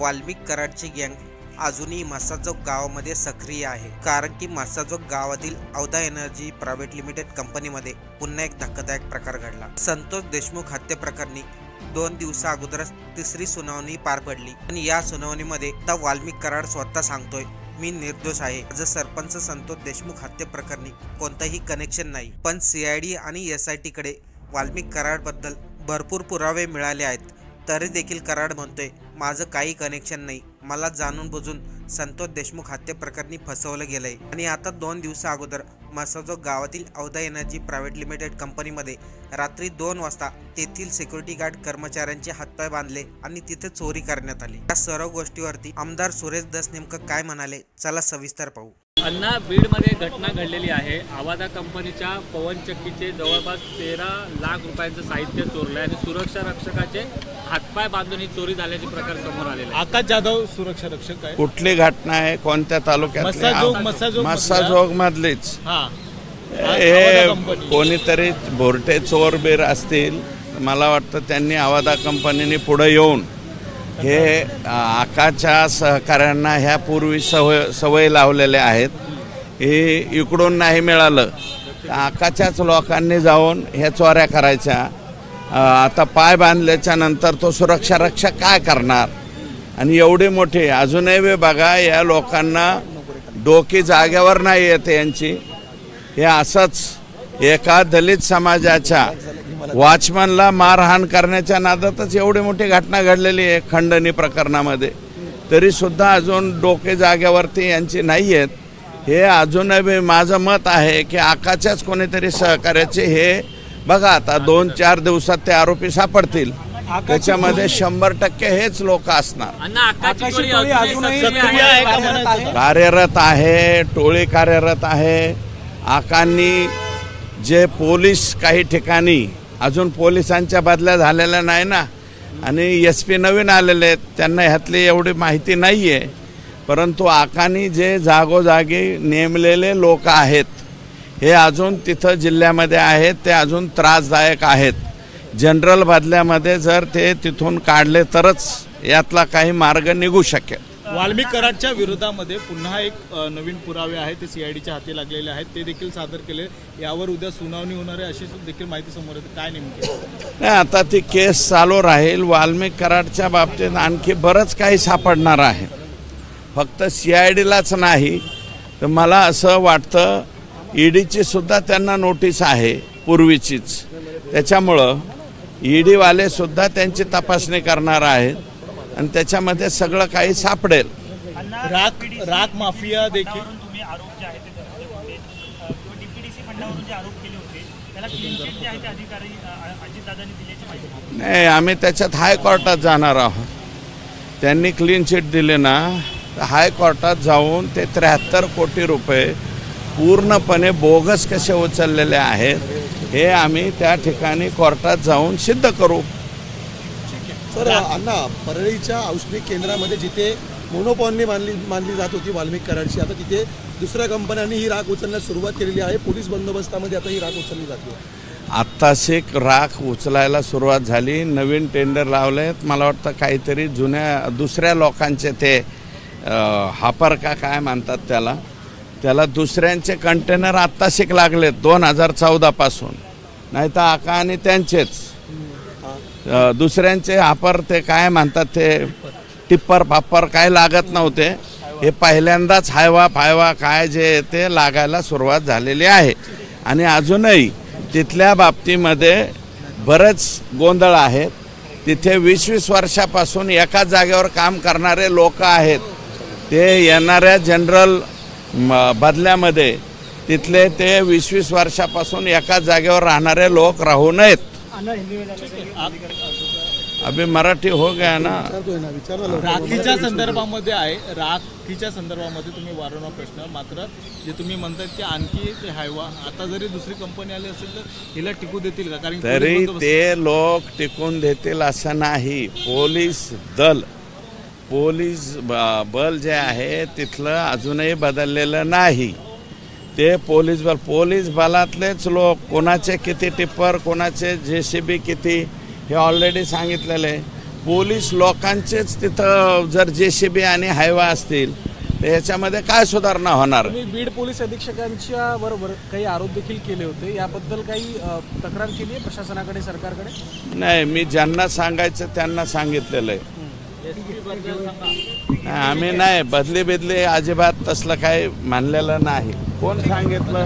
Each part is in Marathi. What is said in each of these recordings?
वाल्मिक कराडची गँग अजूनही मस्साजोग गावामध्ये सक्रिय आहे। कारण की मस्साजोग गावातील अवधा एनर्जी प्रायव्हेट लिमिटेड कंपनीमध्ये पुन्हा एक धक्कादायक प्रकार घडला। संतोष देशमुख हत्ये प्रकरणी 2 दिवसा अगोदरच तिसरी सुनावणी पार पडली आणि या सुनावणीमध्ये आता वाल्मिक कराड स्वतः सांगतोय मी निर्दोष आहे। माझं सरपंच संतोष देशमुख हत्ये प्रकरणी कोणताही कनेक्शन नाही, पण CID आणि SIT कडे वाल्मिक कराड बद्दल भरपूर पुरावे मिळाले आहेत। तरी देखील कराड म्हणतोय माझं काही कनेक्शन नाही, मला जाणून बुजून संतोष देशमुख हत्ये प्रकरणी फसवलं गेलंय। आणि आता 2 दिवसा अगोदर मस्साजोग गावातील अवधा एनर्जी प्रायव्हेट लिमिटेड कंपनीमध्ये रात्री 2 वाजता तेथील सिक्युरिटी गार्ड कर्मचाऱ्यांचे हातपाय बांधले आणि तिथे चोरी करण्यात आली। या सर्व गोष्टीवरती आमदार सुरेश धस नेमकं काय म्हणाले चला सविस्तर पाहू। अण्णा, बीडमध्ये घटना घडलेली आहे। अवधा कंपनीच्या पवनचक्कीचे जवळपास 13 लाख रुपयांचं साहित्य चोरले आणि सुरक्षा रक्षकाचे हातपाय बांधून ही चोरी झाल्याचे प्रकार समोर आलेले। आकाश जाधव सुरक्षा रक्षक आहे। कुठली घटना आहे, कोणत्या तालुक्यात? मस्साजोग मधलीच। हे कोणीतरी भोरटे चोर बीर असतील, मला वाटतं त्यांनी अवधा कंपनीने पुढे येऊन हे आकाशच्या सहकाऱ्यांना ह्या पूर्वी सवय लावलेल्या आहेत। हे इकडून नाही मिळालं आकाशच्याच लोकांनी जाऊन ह्या चोऱ्या करायच्या। आता पाय बांधल्याच्या नंतर तो सुरक्षा रक्षक काय करणार? आणि एवढे मोठे अजूनही बघा, या लोकांना डोकी जागेवर नाही येते यांची। हे असंच एका दलित समाजाच्या वॉचमनला मारहाण करण्याच्या नादातच एवढी मोठी घटना घडलेली आहे खंडणी प्रकरणामध्ये। तरी सुद्धा अजून डोके जागेवरती यांची नाही आहेत। हे अजूनही माझं मत आहे की आकाशच्याच कोणीतरी सहकार्याचे हे बघा, आता 2-4 दिवसात ते आरोपी सापडतील, त्याच्यामध्ये 100% हेच लोक असणार। कार्यरत आहे, टोळी कार्यरत आहे। आकांनी जे पोलीस काही ठिकाणी अजून पोलिसांच्या बदल्या झालेल्या नाही ना, आणि SP नवीन आलेले आहेत, त्यांना ह्यातली एवढी माहिती नाही आहे। परंतु आकांनी जे जागोजागी नेमलेले लोक आहेत हे अजून तिथं जिल्ह्यामध्ये आहेत, ते अजून त्रासदायक आहेत। जनरल बदल्यामध्ये जर ते तिथून काढले तरच यातला काही मार्ग निघू शकेल। वाल्मिक कराडच्या विरोधामध्ये पुन्हा एक नवीन पुरावे आहेत, ते CIDच्या हाती लागलेले आहेत, ते देखील सादर केले। यावर उद्या सुनावणी होणार आहे अशी देखील माहिती समोर येते। काय नेमके नाही, आता ती केस चालू राहील। वाल्मिक कराडच्या बाबतीत आणखी बरंच काही सापडणार आहे, फक्त CIDलाच नाही तर मला असं वाटतं EDची सुद्धा त्यांना नोटीस आहे पूर्वीचीच। त्याच्यामुळं EDवाले सुद्धा त्यांची तपासणी करणार आहेत आणि त्याच्यामध्ये सगळं काही सापडेल। राख माफिया देखील नाही, आम्ही त्याच्यात हायकोर्टात जाणार आहोत। त्यांनी क्लीन चिट दिले ना, तर हायकोर्टात जाऊन ते 73 कोटी रुपये पूर्णपणे बोगस कसे उचललेले आहेत हे आम्ही त्या ठिकाणी कोर्टात जाऊन सिद्ध करू। सर, अण्णा, परळीच्या औषधिक केंद्रामध्ये जिथे मोनोपॉलनी मानली जात होती वाल्मिक कराडची, आता तिथे दुसऱ्या कंपन्यांनी ही राख उचलण्यास सुरुवात केलेली आहे। पोलीस बंदोबस्तामध्ये आता ही राख उचलली जाते। आत्ताशिक राख उचलायला सुरुवात झाली, नवीन टेंडर लावलेत। मला वाटतं काहीतरी जुन्या दुसऱ्या लोकांचे ते हापर का काय म्हणतात त्याला दुसऱ्यांचे कंटेनर आत्ताशिक लागलेत 2014 पासून। नाही तर आका आणि त्यांचेच दुसऱ्यांचे हापर ते काय म्हणतात ते टिप्पर फाप्पर काय लागत नव्हते। हे पहिल्यांदाच हायवा काय जे ते लागायला सुरुवात झालेली आहे। आणि अजूनही तिथल्या बाबतीमध्ये बरेच गोंधळ आहेत। तिथे 20-20 वर्षापासून एकाच जागेवर काम करणारे लोक आहेत। ते येणाऱ्या जनरल बदल्यामध्ये तिथले ते 20-20 वर्षापासून एकाच जागेवर राहणारे लोक राहू नयेत। अभी मराठी हो गया ना। राखीच्या संदर्भामध्ये आहे, राखीच्या संदर्भामध्ये तुम्ही वारंवार प्रश्न, मात्र जे तुम्ही म्हणतात की आणखी ते हायवा आता जरी दुसरी कंपनी आली असेल तर हिला टिकू देतील का? कारण तरी ते लोक टिकून देतील असं नाही। पोलीस बल जे आहे तिथलं अजूनही बदललेलं नाही। ते पोलीस बलातलेच लोक, कोणाचे किती टिप्पर, कोणाचे JCB किती, हे ऑलरेडी सांगितलेले। पोलीस लोकांचेच तिथं जर JCB आणि हायवा असतील तर याच्यामध्ये काय सुधारणा होणार? तुम्ही बीड पोलीस अधीक्षकांच्या बरोबर काही आरोप देखील केले होते, याबद्दल काही तक्रार केली आहे प्रशासनाकडे, सरकारकडे? नाही, मी ज्यांना सांगायचं त्यांना सांगितलेलं आहे. आम्ही नाही बदली अजिबात तसलं काही मानलेलं नाही. कोण सांगितलं?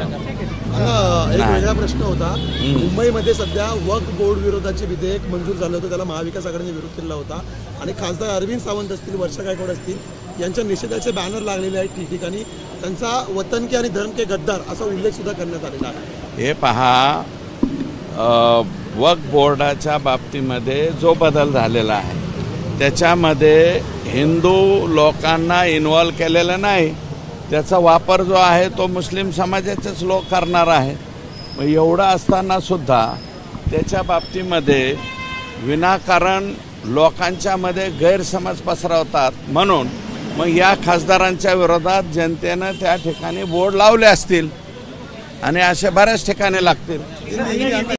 एक वेगळा प्रश्न होता. मुंबईमध्ये सध्या वक्फ बोर्ड विरोधाचे विधेयक मंजूर झालं होतं, त्याला महाविकास आघाडीने विरोध केला होता आणि खासदार अरविंद सावंत असतील, वर्षा गायकवाड असतील, यांच्या निषेधाचे बॅनर लागलेले आहेत ठिकठिकाणी. त्यांचा वतन के आणि धर्म के गद्दार असा उल्लेख सुद्धा करण्यात आलेला आहे. हे पहा, वक्फ बोर्डाच्या बाबतीमध्ये जो बदल झालेला आहे त्याच्यामध्ये हिंदू लोकांना इन्व्हॉल्व केलेला नाही. त्याचा वापर जो आहे तो मुस्लिम समाजाचेच लोक करणार आहे. मग एवढं असताना सुद्धा त्याच्या बाबतीमध्ये विनाकारण लोकांच्यामध्ये गैरसमज पसरवतात. म्हणून मग या खासदारांच्या विरोधात जनतेनं त्या ठिकाणी बोर्ड लावले असतील आणि असे बऱ्याच ठिकाणी लागतील.